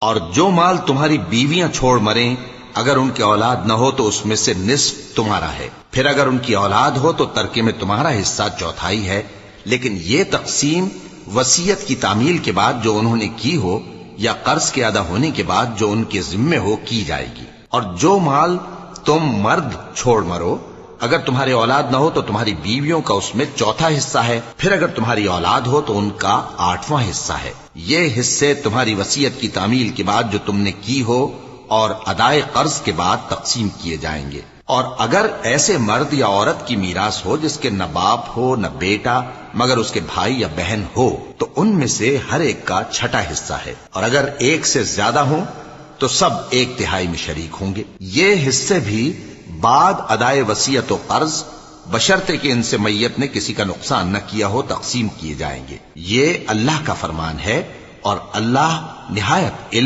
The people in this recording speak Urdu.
اور جو مال تمہاری بیویاں چھوڑ مریں اگر ان کی اولاد نہ ہو تو اس میں سے نصف تمہارا ہے، پھر اگر ان کی اولاد ہو تو ترکے میں تمہارا حصہ چوتھائی ہے، لیکن یہ تقسیم وصیت کی تعمیل کے بعد جو انہوں نے کی ہو یا قرض کے ادا ہونے کے بعد جو ان کے ذمے ہو کی جائے گی۔ اور جو مال تم مرد چھوڑ مرو اگر تمہاری اولاد نہ ہو تو تمہاری بیویوں کا اس میں چوتھا حصہ ہے، پھر اگر تمہاری اولاد ہو تو ان کا 8واں حصہ ہے۔ یہ حصے تمہاری وصیت کی تعمیل کے بعد جو تم نے کی ہو اور ادائے قرض کے بعد تقسیم کیے جائیں گے۔ اور اگر ایسے مرد یا عورت کی میراث ہو جس کے نہ باپ ہو نہ بیٹا مگر اس کے بھائی یا بہن ہو تو ان میں سے ہر ایک کا چھٹا حصہ ہے، اور اگر ایک سے زیادہ ہوں تو سب 1/3 میں شریک ہوں گے۔ یہ حصے بھی بعد ادائے وصیت و قرض بشرطے کہ ان سے میت نے کسی کا نقصان نہ کیا ہو تقسیم کیے جائیں گے۔ یہ اللہ کا فرمان ہے اور اللہ نہایت علم